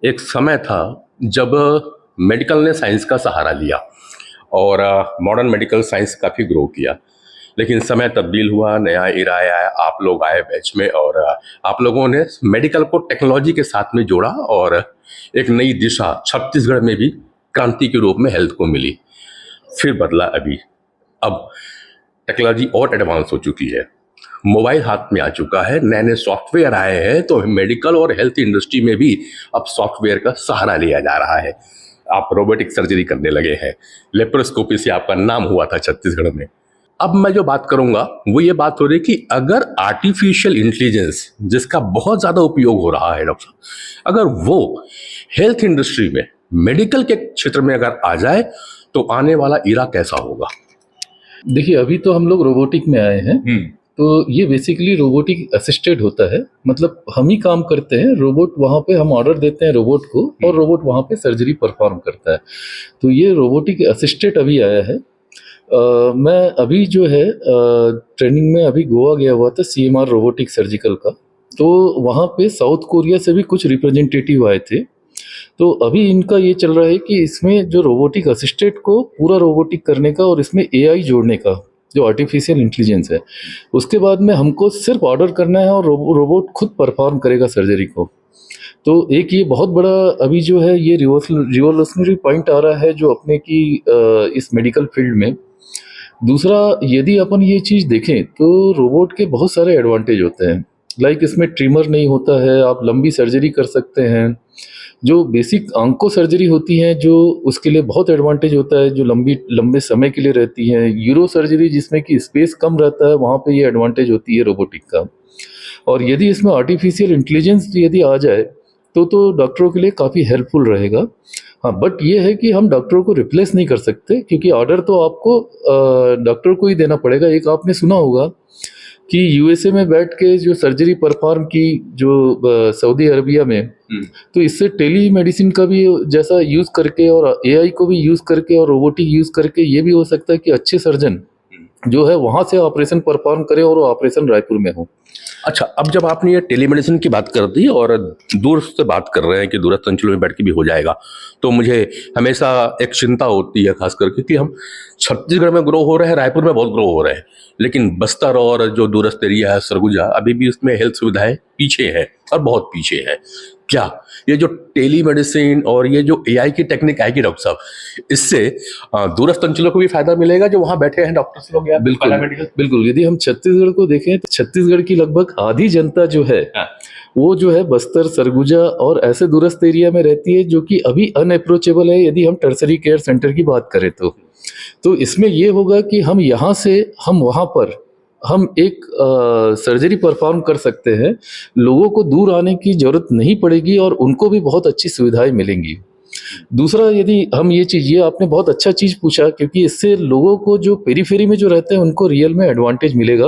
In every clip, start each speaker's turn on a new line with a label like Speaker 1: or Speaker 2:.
Speaker 1: एक समय था जब मेडिकल ने साइंस का सहारा लिया और मॉडर्न मेडिकल साइंस काफ़ी ग्रो किया। लेकिन समय तब्दील हुआ, नया एरा आया, आप लोग आए बैच में और आप लोगों ने मेडिकल को टेक्नोलॉजी के साथ में जोड़ा और एक नई दिशा छत्तीसगढ़ में भी क्रांति के रूप में हेल्थ को मिली। फिर बदला अभी, अब टेक्नोलॉजी और एडवांस हो चुकी है, मोबाइल हाथ में आ चुका है, नए नए सॉफ्टवेयर आए हैं, तो मेडिकल और हेल्थ इंडस्ट्री में भी अब सॉफ्टवेयर का सहारा लिया जा रहा है। आप रोबोटिक सर्जरी करने लगे हैं, लेप्रोस्कोपी से आपका नाम हुआ था छत्तीसगढ़ में। अब मैं जो बात करूंगा वो ये बात हो रही कि अगर आर्टिफिशियल इंटेलिजेंस जिसका बहुत ज़्यादा उपयोग हो रहा है डॉक्टर साहब, अगर वो हेल्थ इंडस्ट्री में मेडिकल के क्षेत्र में अगर आ जाए तो आने वाला इरा कैसा होगा?
Speaker 2: देखिए, अभी तो हम लोग रोबोटिक में आए हैं। तो ये बेसिकली रोबोटिक असिस्टेड होता है, मतलब हम ही काम करते हैं, रोबोट वहाँ पे हम ऑर्डर देते हैं रोबोट को और रोबोट वहाँ पे सर्जरी परफॉर्म करता है। तो ये रोबोटिक असिस्टेड अभी आया है। मैं अभी जो है ट्रेनिंग में अभी गोवा गया हुआ था CMR रोबोटिक सर्जिकल का। तो वहाँ पे साउथ कोरिया से भी कुछ रिप्रेजेंटेटिव आए थे। तो अभी इनका ये चल रहा है कि इसमें जो रोबोटिक असिस्टेड को पूरा रोबोटिक करने का और इसमें AI जोड़ने का, जो आर्टिफिशियल इंटेलिजेंस है, उसके बाद में हमको सिर्फ ऑर्डर करना है और रोबोट खुद परफॉर्म करेगा सर्जरी को। तो एक ये बहुत बड़ा अभी जो है ये रिवोल्यूशनरी पॉइंट आ रहा है जो अपने की इस मेडिकल फील्ड में। दूसरा, यदि अपन ये चीज़ देखें तो रोबोट के बहुत सारे एडवांटेज होते हैं। लाइक इसमें ट्रिमर नहीं होता है, आप लंबी सर्जरी कर सकते हैं। जो बेसिक आंखों सर्जरी होती हैं जो उसके लिए बहुत एडवांटेज होता है, जो लंबे समय के लिए रहती हैं। यूरो सर्जरी जिसमें कि स्पेस कम रहता है, वहाँ पे ये एडवांटेज होती है रोबोटिक का। और यदि इसमें आर्टिफिशियल इंटेलिजेंस यदि आ जाए तो डॉक्टरों के लिए काफ़ी हेल्पफुल रहेगा। हाँ, बट ये है कि हम डॉक्टरों को रिप्लेस नहीं कर सकते, क्योंकि ऑर्डर तो आपको डॉक्टर को ही देना पड़ेगा। एक आपने सुना होगा कि USA में बैठ के जो सर्जरी परफॉर्म की जो सऊदी अरबिया में, तो इससे टेली मेडिसिन का भी जैसा यूज़ करके और AI को भी यूज़ करके और रोबोटिक यूज़ करके ये भी हो सकता है कि अच्छे सर्जन जो है वहाँ से ऑपरेशन परफॉर्म करें और वो ऑपरेशन रायपुर में हो।
Speaker 1: अच्छा, अब जब आपने ये टेलीमेडिसिन की बात कर दी और दूर से बात कर रहे हैं कि दूरस्थ अंचलों में बैठ के भी हो जाएगा, तो मुझे हमेशा एक चिंता होती है, खास करके कि हम छत्तीसगढ़ में ग्रो हो रहे हैं, रायपुर में बहुत ग्रो हो रहे हैं, लेकिन बस्तर और जो दूरस्थ एरिया है, सरगुजा, अभी भी उसमें हेल्थ सुविधाएं पीछे हैं और बहुत पीछे है। क्या ये जो टेलीमेडिसिन और ये जो AI की टेक्निक आएगी डॉक्टर साहब, इससे दूरस्थ अंचलों को भी फायदा मिलेगा जो वहाँ बैठे हैं डॉक्टर्स लोग या पैरामेडिकल?
Speaker 2: बिल्कुल। यदि हम छत्तीसगढ़ को देखें तो छत्तीसगढ़ की लगभग आधी जनता जो है वो जो है बस्तर, सरगुजा और ऐसे दूरस्थ एरिया में रहती है जो कि अभी अनअप्रोचेबल है। यदि हम टर्सरी केयर सेंटर की बात करें तो इसमें ये होगा कि हम यहाँ से हम वहाँ पर हम एक सर्जरी परफॉर्म कर सकते हैं। लोगों को दूर आने की जरूरत नहीं पड़ेगी और उनको भी बहुत अच्छी सुविधाएं मिलेंगी। दूसरा, यदि हम ये आपने बहुत अच्छा चीज़ पूछा, क्योंकि इससे लोगों को जो पेरीफेरी में जो रहते हैं उनको रियल में एडवांटेज मिलेगा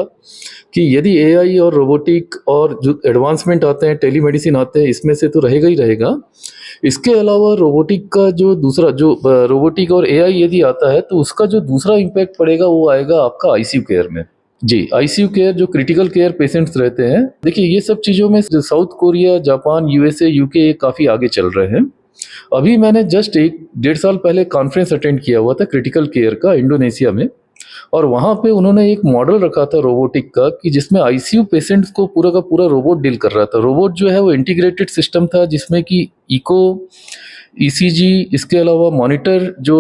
Speaker 2: कि यदि AI और रोबोटिक और जो एडवांसमेंट आते हैं, टेलीमेडिसिन आते हैं, इसमें से तो रहेगा ही रहेगा। इसके अलावा रोबोटिक का जो दूसरा जो रोबोटिक और AI यदि आता है तो उसका जो दूसरा इम्पैक्ट पड़ेगा वो आएगा आपका ICU केयर में। जी, ICU केयर, जो क्रिटिकल केयर पेशेंट्स रहते हैं, देखिए ये सब चीज़ों में south Korea, Japan, USA, UK काफ़ी आगे चल रहे हैं। अभी मैंने जस्ट 1-1.5 साल पहले कॉन्फ्रेंस अटेंड किया हुआ था क्रिटिकल केयर का इंडोनेशिया में, और वहाँ पे उन्होंने एक मॉडल रखा था रोबोटिक का कि जिसमें ICU पेशेंट्स को पूरा का पूरा रोबोट डील कर रहा था। रोबोट जो है वो इंटीग्रेटेड सिस्टम था जिसमें कि इको, ECG, इसके अलावा मॉनिटर जो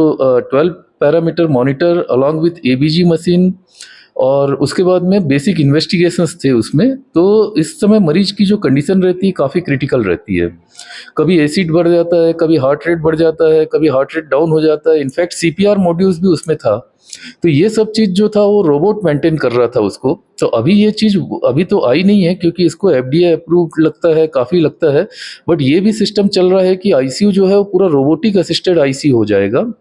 Speaker 2: 12 parameter monitor along with ABG machine, और उसके बाद में बेसिक इन्वेस्टिगेशंस थे उसमें। तो इस समय मरीज की जो कंडीशन रहती है काफ़ी क्रिटिकल रहती है। कभी एसिड बढ़ जाता है, कभी हार्ट रेट बढ़ जाता है, कभी हार्ट रेट डाउन हो जाता है। इनफैक्ट CPR मॉड्यूल्स भी उसमें था। तो ये सब चीज़ जो था वो रोबोट मेंटेन कर रहा था उसको। तो अभी ये चीज़ अभी तो आई नहीं है क्योंकि इसको FDA अप्रूव्ड लगता है, काफ़ी लगता है। बट ये भी सिस्टम चल रहा है कि ICU जो है वो पूरा रोबोटिक असिस्टेड ICU हो जाएगा।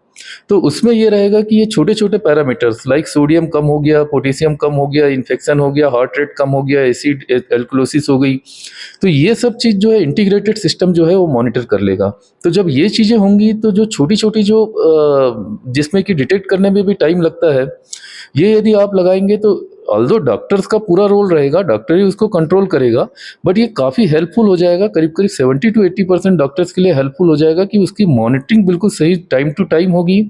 Speaker 2: तो उसमें ये रहेगा कि ये छोटे छोटे पैरामीटर्स लाइक सोडियम कम हो गया, पोटेशियम कम हो गया, इन्फेक्शन हो गया, हार्ट रेट कम हो गया, एसिड एल्कलोसिस हो गई, तो ये सब चीज़ जो है इंटीग्रेटेड सिस्टम जो है वो मॉनिटर कर लेगा। तो जब ये चीज़ें होंगी तो जो छोटी छोटी जो जिसमें कि डिटेक्ट करने में भी टाइम लगता है, ये यदि आप लगाएंगे तो ऑल्दो डॉक्टर्स का पूरा रोल रहेगा, डॉक्टर ही उसको कंट्रोल करेगा, बट ये काफ़ी हेल्पफुल हो जाएगा, करीब करीब 70 to 80% डॉक्टर्स के लिए हेल्पफुल हो जाएगा कि उसकी मॉनिटरिंग बिल्कुल सही टाइम टू टाइम होगी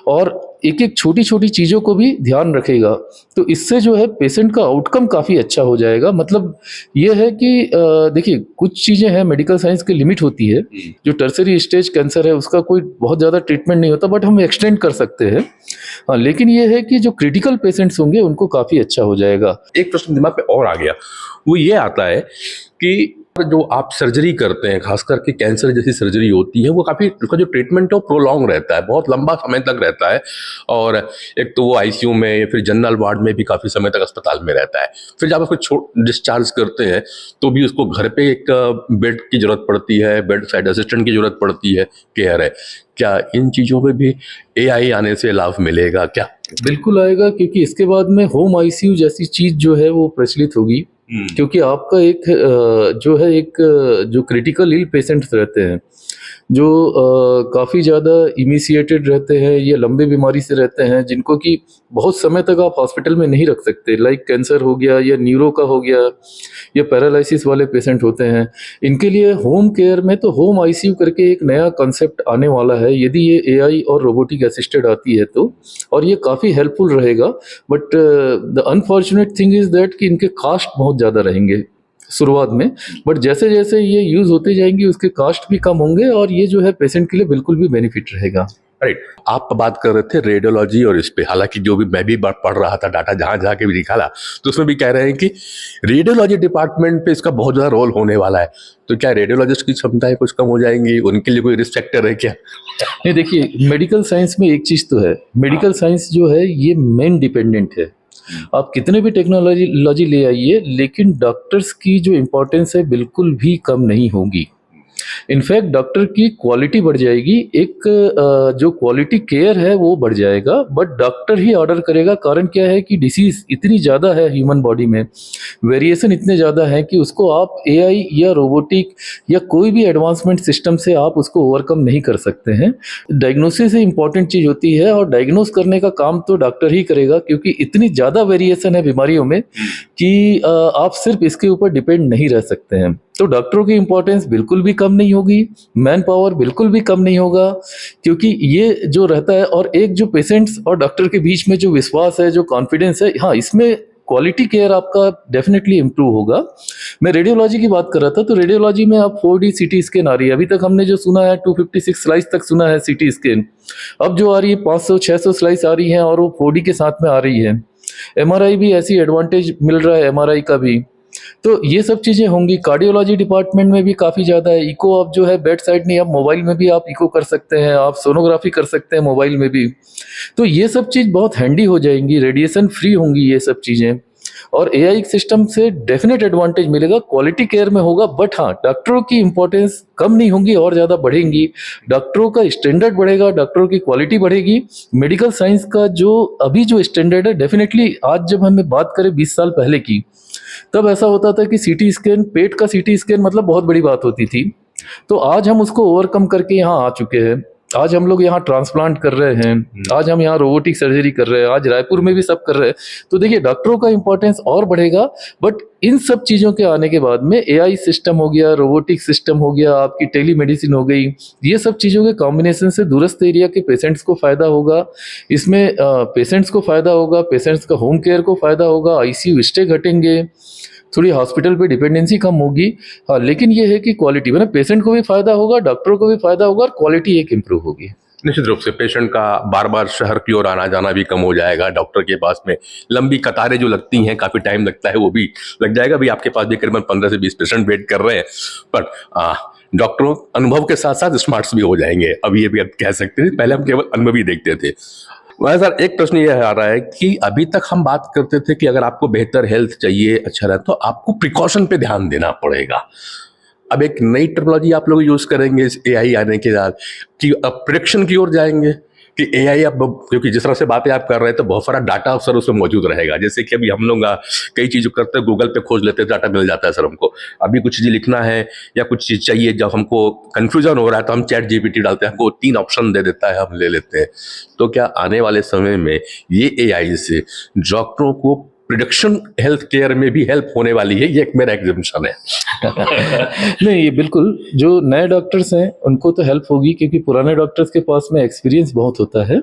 Speaker 2: और एक एक छोटी छोटी चीज़ों को भी ध्यान रखेगा। तो इससे जो है पेशेंट का आउटकम काफ़ी अच्छा हो जाएगा। मतलब ये है कि देखिए कुछ चीज़ें हैं, मेडिकल साइंस की लिमिट होती है। जो टर्सरी स्टेज कैंसर है उसका कोई बहुत ज़्यादा ट्रीटमेंट नहीं होता, बट हम एक्सटेंड कर सकते हैं। हाँ, लेकिन ये है कि जो क्रिटिकल पेशेंट्स होंगे उनको काफ़ी अच्छा हो जाएगा।
Speaker 1: एक प्रश्न दिमाग पे और आ गया, वो ये आता है कि जो आप सर्जरी करते हैं, खास करके कैंसर जैसी सर्जरी होती है, वो काफ़ी उसका जो ट्रीटमेंट है वो प्रोलॉन्ग रहता है, बहुत लंबा समय तक रहता है। और एक तो वो आईसीयू में या फिर जनरल वार्ड में भी काफ़ी समय तक अस्पताल में रहता है। फिर जब उसको डिस्चार्ज करते हैं तो भी उसको घर पे एक बेड की ज़रूरत पड़ती है, बेड साइड असिस्टेंट की ज़रूरत पड़ती है, केयर है। क्या इन चीज़ों पे भी एआई आने से लाभ मिलेगा क्या?
Speaker 2: बिल्कुल आएगा, क्योंकि इसके बाद में होम आईसीयू जैसी चीज़ जो है वो प्रचलित होगी। क्योंकि आपका एक जो है एक जो क्रिटिकल इल पेशेंट्स रहते हैं, जो काफ़ी ज़्यादा इमिसिएटेड रहते हैं या लंबे बीमारी से रहते हैं, जिनको कि बहुत समय तक आप हॉस्पिटल में नहीं रख सकते, लाइक कैंसर हो गया या न्यूरो का हो गया या पैरालिसिस वाले पेशेंट होते हैं, इनके लिए होम केयर में तो होम आईसीयू करके एक नया कॉन्सेप्ट आने वाला है, यदि ये एआई और रोबोटिक असिस्टेड आती है तो। और ये काफ़ी हेल्पफुल रहेगा। But the unfortunate thing is that कि इनके कास्ट बहुत ज़्यादा रहेंगे शुरुआत में, बट जैसे जैसे ये यूज़ होते जाएंगे उसके कास्ट भी कम होंगे और ये जो है पेशेंट के लिए बिल्कुल भी बेनिफिट रहेगा।
Speaker 1: राइट। आप बात कर रहे थे रेडियोलॉजी और इस पे, हालांकि जो भी मैं भी पढ़ रहा था डाटा जहां जहां के भी निकाला, तो उसमें भी कह रहे हैं कि रेडियोलॉजी डिपार्टमेंट पे इसका बहुत ज़्यादा रोल होने वाला है। तो क्या रेडियोलॉजिस्ट की क्षमताएं कुछ कम हो जाएंगी? उनके लिए कोई रिस्क फैक्टर है क्या?
Speaker 2: नहीं, देखिए मेडिकल साइंस में एक चीज़ तो है, मेडिकल साइंस जो है ये मैन डिपेंडेंट है। आप कितने भी टेक्नोलॉजी ले आइए, लेकिन डॉक्टर्स की जो इम्पोर्टेंस है बिल्कुल भी कम नहीं होगी। इनफैक्ट डॉक्टर की क्वालिटी बढ़ जाएगी, एक जो क्वालिटी केयर है वो बढ़ जाएगा, बट डॉक्टर ही ऑर्डर करेगा। कारण क्या है कि डिसीज इतनी ज़्यादा है ह्यूमन बॉडी में, वेरिएशन इतने ज़्यादा है कि उसको आप एआई या रोबोटिक या कोई भी एडवांसमेंट सिस्टम से आप उसको ओवरकम नहीं कर सकते हैं। डायग्नोसिस ही इंपॉर्टेंट चीज़ होती है और डायग्नोस करने का काम तो डॉक्टर ही करेगा, क्योंकि इतनी ज़्यादा वेरिएशन है बीमारियों में कि आप सिर्फ इसके ऊपर डिपेंड नहीं रह सकते हैं। तो डॉक्टरों की इंपॉर्टेंस बिल्कुल भी कम नहीं होगी, मैन पावर बिल्कुल भी कम नहीं होगा, क्योंकि ये जो रहता है और एक जो पेशेंट्स और डॉक्टर के बीच में जो विश्वास है, जो कॉन्फिडेंस है, हाँ इसमें क्वालिटी केयर आपका डेफिनेटली इम्प्रूव होगा। मैं रेडियोलॉजी की बात कर रहा था, तो रेडियोलॉजी में आप 4D सीटी स्कैन आ रही है, अभी तक हमने जो सुना है 256 स्लाइस तक सुना है सीटी स्कैन, अब जो आ रही है 500-600 स्लाइस आ रही हैं और वो 4D के साथ में आ रही है। एमआरआई भी ऐसी एडवांटेज मिल रहा है, एमआरआई का भी। तो ये सब चीज़ें होंगी। कार्डियोलॉजी डिपार्टमेंट में भी काफ़ी ज़्यादा है। इको आप जो है बेड साइड नहीं, आप मोबाइल में भी आप इको कर सकते हैं, आप सोनोग्राफी कर सकते हैं मोबाइल में भी। तो ये सब चीज़ बहुत हैंडी हो जाएंगी, रेडिएशन फ्री होंगी ये सब चीज़ें, और एआई सिस्टम से डेफिनेट एडवांटेज मिलेगा, क्वालिटी केयर में होगा। बट हाँ, डॉक्टरों की इंपॉर्टेंस कम नहीं होंगी और ज़्यादा बढ़ेंगी। डॉक्टरों का स्टैंडर्ड बढ़ेगा, डॉक्टरों की क्वालिटी बढ़ेगी। मेडिकल साइंस का जो अभी जो स्टैंडर्ड है, डेफिनेटली आज जब हमें बात करें 20 साल पहले की, तब ऐसा होता था कि सीटी स्कैन, पेट का सीटी स्कैन मतलब बहुत बड़ी बात होती थी। तो आज हम उसको ओवरकम करके यहाँ आ चुके हैं। आज हम लोग यहाँ ट्रांसप्लांट कर रहे हैं, आज हम यहाँ रोबोटिक सर्जरी कर रहे हैं, आज रायपुर में भी सब कर रहे हैं। तो देखिए डॉक्टरों का इंपॉर्टेंस और बढ़ेगा। बट इन सब चीज़ों के आने के बाद में एआई सिस्टम हो गया, रोबोटिक सिस्टम हो गया, आपकी टेलीमेडिसिन हो गई, ये सब चीज़ों के कॉम्बिनेशन से दूरस्थ एरिया के पेशेंट्स को फ़ायदा होगा। इसमें पेशेंट्स को फ़ायदा होगा, पेशेंट्स का होम केयर को फ़ायदा होगा, आईसीयू स्टे घटेंगे, थोड़ी हॉस्पिटल पे डिपेंडेंसी कम होगी। हाँ, लेकिन ये है कि क्वालिटी में ना पेशेंट को भी फायदा होगा, डॉक्टरों को भी फायदा होगा और क्वालिटी एक इम्प्रूव होगी।
Speaker 1: निश्चित रूप से पेशेंट का बार बार शहर की ओर आना जाना भी कम हो जाएगा, डॉक्टर के पास में लंबी कतारें जो लगती हैं, काफ़ी टाइम लगता है, वो भी लग जाएगा। अभी आपके पास भी करीबन 15 से 20 पेशेंट वेट कर रहे हैं, पर डॉक्टरों अनुभव के साथ साथ स्मार्ट्स भी हो जाएंगे। अब ये भी आप कह सकते हैं, पहले हम केवल अनुभवी देखते थे। वह सर, एक प्रश्न ये आ रहा है कि अभी तक हम बात करते थे कि अगर आपको बेहतर हेल्थ चाहिए, अच्छा रहे, तो आपको प्रिकॉशन पे ध्यान देना पड़ेगा। अब एक नई टेक्नोलॉजी आप लोग यूज करेंगे इस एआई आने के बाद, कि अब प्रेडिक्शन की ओर जाएंगे कि एआई अब, क्योंकि जिस तरह से बातें आप कर रहे हैं तो बहुत सारा डाटा सर उसमें मौजूद रहेगा। जैसे कि अभी हम लोग कई चीज़ करते हैं, गूगल पे खोज लेते हैं, डाटा मिल जाता है सर हमको। अभी कुछ चीज़ लिखना है या कुछ चीज़ चाहिए, जब हमको कंफ्यूजन हो रहा है तो हम चैट जीपीटी डालते हैं, हमको 3 ऑप्शन दे देता है, हम ले लेते हैं। तो क्या आने वाले समय में ये एआई से डॉक्टरों को प्रोडक्शन हेल्थ केयर में भी हेल्प होने वाली है, ये एक मेरा एग्जाम्पशन है।
Speaker 2: नहीं, ये बिल्कुल जो नए डॉक्टर्स हैं उनको तो हेल्प होगी, क्योंकि पुराने डॉक्टर्स के पास में एक्सपीरियंस बहुत होता है।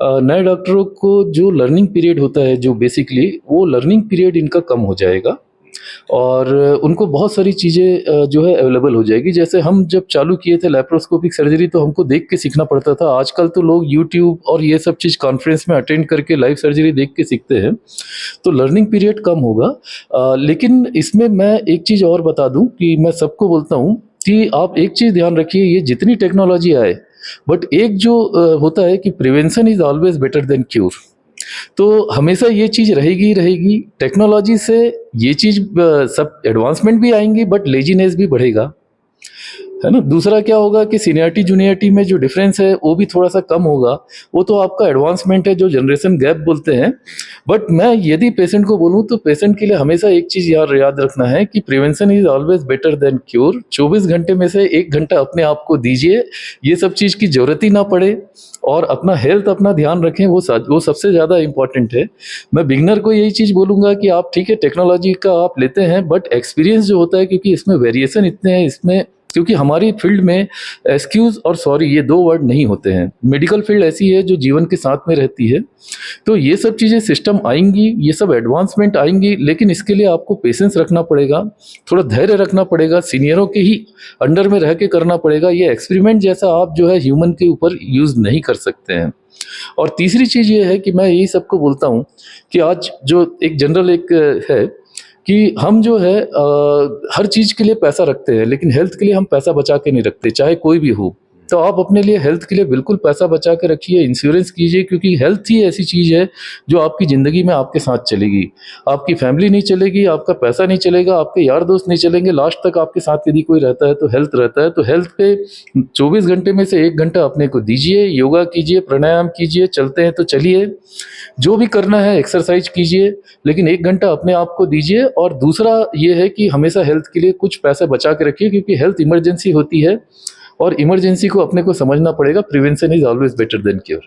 Speaker 2: नए डॉक्टरों को जो लर्निंग पीरियड होता है, जो बेसिकली वो लर्निंग पीरियड इनका कम हो जाएगा और उनको बहुत सारी चीज़ें जो है अवेलेबल हो जाएगी। जैसे हम जब चालू किए थे लैप्रोस्कोपिक सर्जरी तो हमको देख के सीखना पड़ता था। आजकल तो लोग यूट्यूब और ये सब चीज़ कॉन्फ्रेंस में अटेंड करके लाइव सर्जरी देख के सीखते हैं, तो लर्निंग पीरियड कम होगा। लेकिन इसमें मैं एक चीज़ और बता दूं कि मैं सबको बोलता हूं कि आप एक चीज़ ध्यान रखिए, ये जितनी टेक्नोलॉजी आए, बट एक जो होता है कि prevention is always better than cure. तो हमेशा ये चीज़ रहेगी ही रहेगी। टेक्नोलॉजी से ये चीज़ सब एडवांसमेंट भी आएंगी, बट लेजीनेस भी बढ़ेगा, है ना। दूसरा क्या होगा कि सीनियरिटी जूनियरिटी में जो डिफरेंस है वो भी थोड़ा सा कम होगा। वो तो आपका एडवांसमेंट है, जो जनरेशन गैप बोलते हैं। बट मैं यदि पेशेंट को बोलूँ तो पेशेंट के लिए हमेशा एक चीज़ याद रखना है कि prevention is always better than cure. 24 घंटे में से 1 घंटा अपने आप को दीजिए, ये सब चीज़ की जरूरत ही ना पड़े, और अपना हेल्थ अपना ध्यान रखें, वो सबसे ज़्यादा इंपॉर्टेंट है। मैं बिगनर को यही चीज़ बोलूँगा कि आप ठीक है टेक्नोलॉजी का आप लेते हैं, बट एक्सपीरियंस जो होता है, क्योंकि इसमें वेरिएशन इतने हैं इसमें, क्योंकि हमारी फील्ड में एक्सक्यूज और सॉरी ये 2 वर्ड नहीं होते हैं। मेडिकल फील्ड ऐसी है जो जीवन के साथ में रहती है, तो ये सब चीज़ें सिस्टम आएंगी, ये सब एडवांसमेंट आएंगी, लेकिन इसके लिए आपको पेशेंस रखना पड़ेगा, थोड़ा धैर्य रखना पड़ेगा, सीनियरों के ही अंडर में रह के करना पड़ेगा। ये एक्सपेरिमेंट जैसा आप जो है ह्यूमन के ऊपर यूज़ नहीं कर सकते हैं। और तीसरी चीज़ ये है कि मैं यही सबको बोलता हूँ कि आज जो एक जनरल एक है कि हम जो है हर चीज़ के लिए पैसा रखते हैं, लेकिन हेल्थ के लिए हम पैसा बचा के नहीं रखते, चाहे कोई भी हो। तो आप अपने लिए हेल्थ के लिए बिल्कुल पैसा बचा के रखिए, इंश्योरेंस कीजिए, क्योंकि हेल्थ ही ऐसी चीज़ है जो आपकी ज़िंदगी में आपके साथ चलेगी। आपकी फैमिली नहीं चलेगी, आपका पैसा नहीं चलेगा, आपके यार दोस्त नहीं चलेंगे, लास्ट तक आपके साथ यदि कोई रहता है तो हेल्थ रहता है। तो हेल्थ पे 24 घंटे में से 1 घंटा अपने को दीजिए, योगा कीजिए, प्राणायाम कीजिए, चलते हैं तो चलिए, जो भी करना है एक्सरसाइज कीजिए, लेकिन 1 घंटा अपने आप को दीजिए। और दूसरा ये है कि हमेशा हेल्थ के लिए कुछ पैसे बचा के रखिए, क्योंकि हेल्थ इमरजेंसी होती है और इमरजेंसी को अपने को समझना पड़ेगा। Prevention is always better than cure.